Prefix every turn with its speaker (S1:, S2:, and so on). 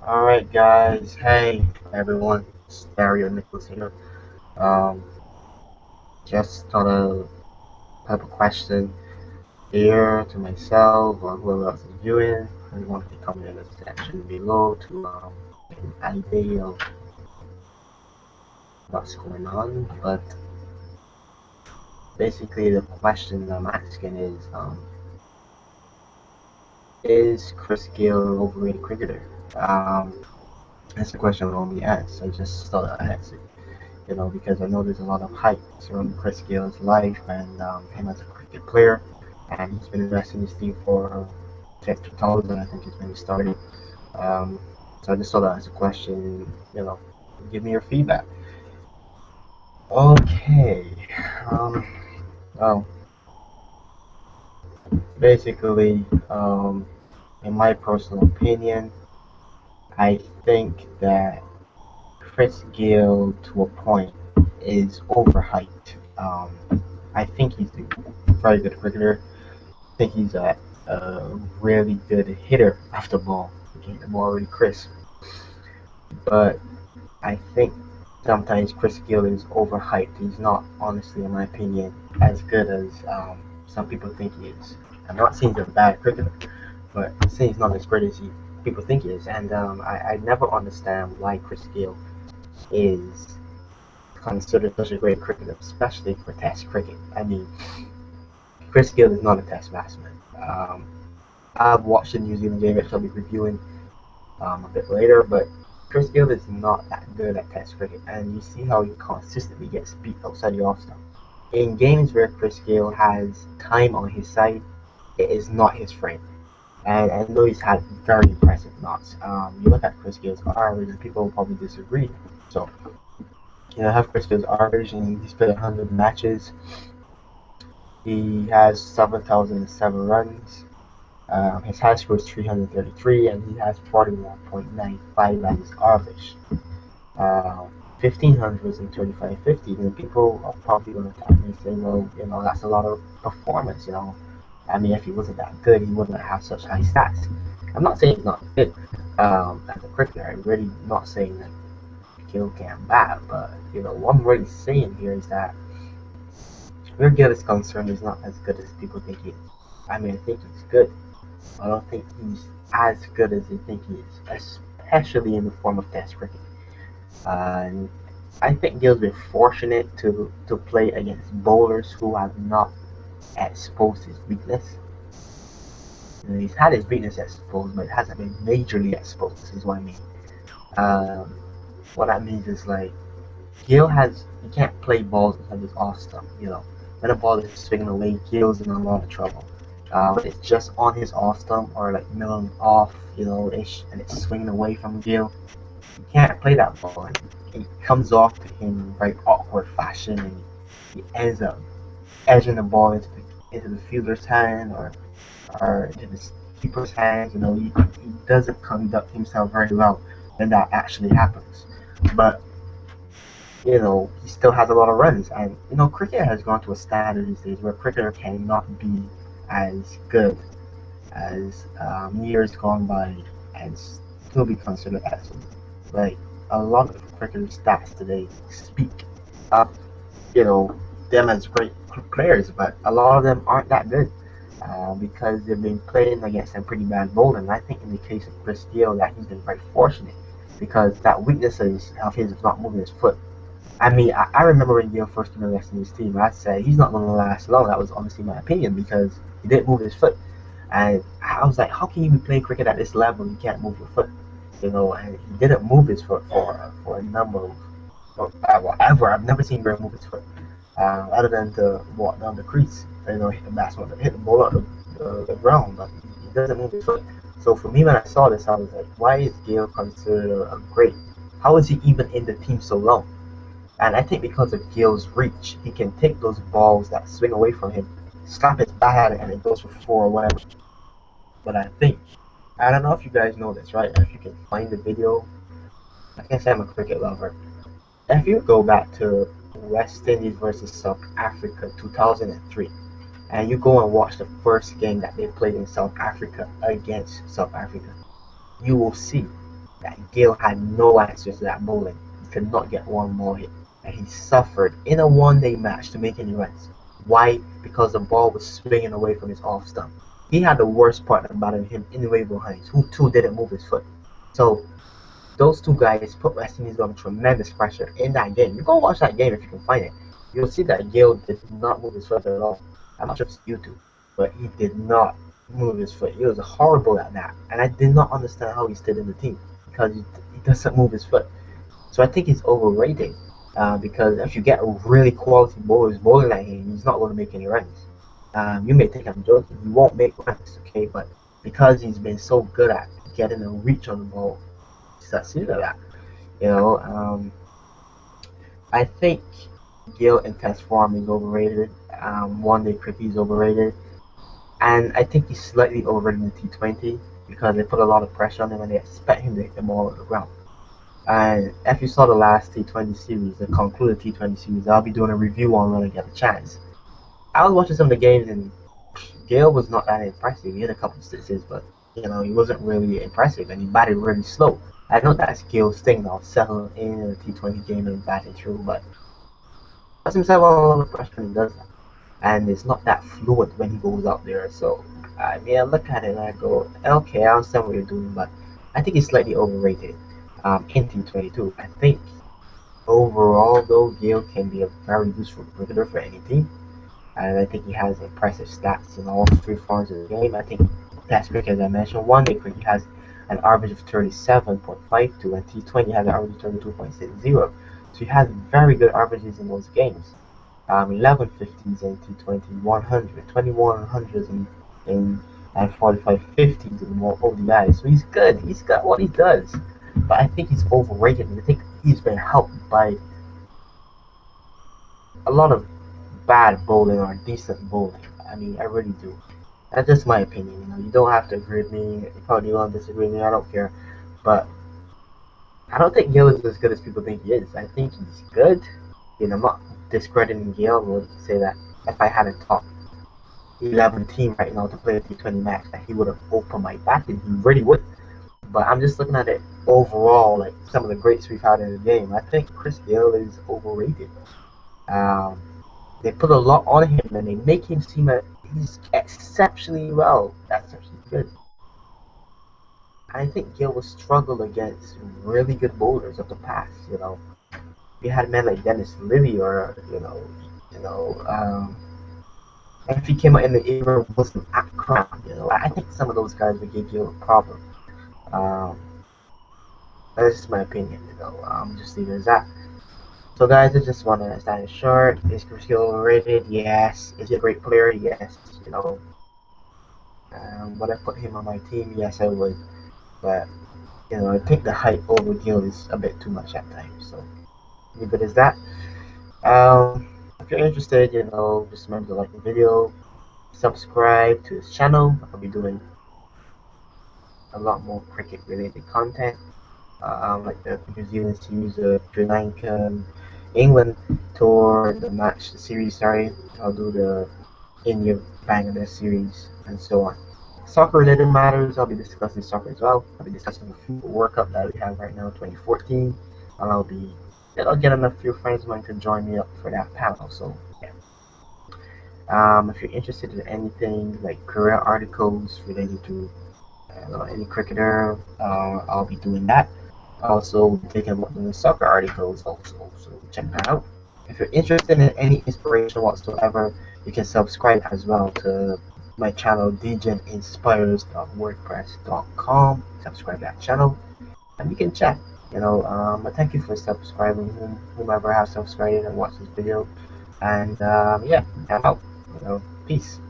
S1: Alright guys, hey everyone, Stereo Nicholas here. Um, just thought to have a question here to myself or whoever else is viewing. I want to comment in the section below to get an idea of what's going on. But basically the question I'm asking is Chris Gayle an overrated cricketer? That's the question I'm going to be asked. I just thought I'd answer. Because I know there's a lot of hype surrounding Chris Gayle's life and him as a cricket player, and he's been investing in this team for since 2000, I think, is when he started. Um, so I just saw that as a question, give me your feedback. Okay, um, well, basically, in my personal opinion, I think that Chris Gayle, to a point, is overhyped. I think he's a very good cricketer. I think he's a really good hitter off the ball. He can hit the ball really crisp. But I think sometimes Chris Gayle is overhyped. He's not, honestly, in my opinion, as good as some people think he is. I'm not saying he's a bad cricketer, but I'm saying he's not as great as people think he is. And I never understand why Chris Gayle is considered such a great cricketer, especially for Test cricket. I mean, Chris Gayle is not a Test batsman. I've watched the New Zealand game, which I'll be reviewing a bit later, but Chris Gayle is not that good at Test cricket, and you see how he consistently gets beat outside the off stump. In games where Chris Gayle has time on his side, it is not his friend. And I know he's had very impressive knocks. You look at Chris Gayle's average, and people will probably disagree. So, have Chris Gayle's average, and he's played 100 matches. He has 7,007 runs. His high score is 333, and he has 41.95 as his average. 1500s and 2550s, and people are probably going to come and say, well, that's a lot of performance. I mean, if he wasn't that good, he wouldn't have such high stats. I'm not saying he's not good as a cricketer. I'm really not saying that Gill can't bat, but what I'm really saying here is that where Gill is concerned, he's not as good as people think he is. I mean, I think he's good. I don't think he's as good as they think he is, especially in the form of Test cricket. And I think Gill's been fortunate to play against bowlers who have not exposed his weakness. He's had his weakness exposed, but it hasn't been majorly exposed, is what I mean. Um, what that means is like he can't play balls inside his off stump. When a ball is swinging away, Gill's in a lot of trouble. When it's just on his off stump or like milling off, ish, and it's swinging away from Gill, he can't play that ball. And it comes off to him in very awkward fashion, and he ends up edging the ball into the fielder's hand or into the keeper's hands. He doesn't conduct himself very well when that actually happens. But he still has a lot of runs, and cricket has gone to a standard these days where cricketer cannot be as good as years gone by and still be considered excellent. Like a lot of cricketer stats today speak up, them as great players, but a lot of them aren't that good because they've been playing against some pretty bad bowling. And I think in the case of Chris Gayle, that he's been very fortunate because that weakness of his is not moving his foot. I mean, I remember when Gayle first came invested in his team, I said he's not going to last long. That was honestly my opinion because he didn't move his foot. And I was like, how can you be playing cricket at this level? You can't move your foot, And he didn't move his foot for a number of whatever. I've never seen Gayle move his foot other than to walk down the crease. Hit the batsman, hit the ball out the ground, but he doesn't move his foot. So for me, when I saw this, I was like, why is Gayle considered a great? How is he even in the team so long? And I think because of Gill's reach, he can take those balls that swing away from him, slap his bat at it, and it goes for four or whatever. But I don't know if you guys know this, right? If you can find the video, like I said, I'm a cricket lover. If you go back to West Indies versus South Africa 2003, and you go and watch the first game that they played in South Africa against South Africa, you will see that Gayle had no answers to that bowling. He could not get one ball hit. And he suffered in a one-day match to make any runs. Why? Because the ball was swinging away from his off stump. He had the worst partner battling him in way behind, who too didn't move his foot. So those two guys put West Indies under tremendous pressure in that game. You go watch that game if you can find it. You'll see that Gayle did not move his foot at all. I'm not sure if it's YouTube, but he did not move his foot. He was horrible at that, and I did not understand how he stayed in the team because he doesn't move his foot. So I think he's overrated because if you get really quality bowlers bowling at him, he's not going to make any runs. You may think I'm joking. He won't make runs, okay? But because he's been so good at getting a reach on the ball, succeeded at that. You know, I think Gayle in test form is overrated. One day cricket is overrated, and I think he's slightly overrated in the T20 because they put a lot of pressure on him and they expect him to hit the ball at the ground. And if you saw the last T20 series, the concluded T20 series, I'll be doing a review on when I get the chance. I was watching some of the games and Gayle was not that impressive. He had a couple of sixes, but you know he wasn't really impressive and he batted really slow. I know that's Gayle's thing now, settling in a T20 game and batting through, but he puts himself on a lot of pressure when he does that. And it's not that fluent when he goes out there. So I mean, I look at it and I go, okay, I understand what you're doing, but I think he's slightly overrated in T22. I think overall, though, Gayle can be a very useful cricketer for any team. And I think he has impressive stats in all three forms of the game. I think Test cricket, as I mentioned, one day cricket has an average of 37.52, and T20 has an average of 32.60. So he has very good averages in those games. 11 50s in T20, 100, 21 hundreds and 45 50s in more ODIs. So he's good. He's got what he does. But I think he's overrated. And I think he's been helped by a lot of bad bowling or decent bowling. I mean, I really do. That's just my opinion. You know, you don't have to agree with me. You probably won't disagree with me. I don't care. But I don't think Gayle is as good as people think he is. I think he's good. You know, I'm not discrediting Gayle. I would say that if I had a top 11 team right now to play a T20 match, that he would have opened my back, and he really would. But I'm just looking at it overall, like some of the greats we've had in the game. I think Chris Gayle is overrated. They put a lot on him, and they make him seem like he's exceptionally good. And I think Gayle will struggle against really good bowlers of the past. You know, you had men like Dennis Lilly, or if he came out in the era of Muslim Akram, you know, I think some of those guys would give Gayle a problem. That's just my opinion, you know. Just leave it as that. So guys, I just want to stand short. Is Chris Gayle overrated? Yes. Is he a great player? Yes. You know. Would I put him on my team? Yes, I would. But you know, I think the hype over Gayle is a bit too much at times. So leave it as that. If you're interested, you know, just remember to like the video, subscribe to this channel. I'll be doing a lot more cricket related content. Like the New Zealand series, the Sri Lanka, England tour, the series, sorry. I'll do the India Bangladesh series and so on. Soccer related matters, I'll be discussing soccer as well. I'll be discussing the FIFA World Cup that we have right now, 2014. And I'll get a few friends of mine to join me up for that panel. So yeah. If you're interested in anything like career articles related to any cricketer, I'll be doing that. Also taking a look at the soccer articles also, so check that out. If you're interested in any inspiration whatsoever, you can subscribe as well to my channel djinspires.wordpress.com. Subscribe to that channel and you can chat. You know, thank you for subscribing, whomever has subscribed and watched this video. And yeah, I'm out. You know, peace.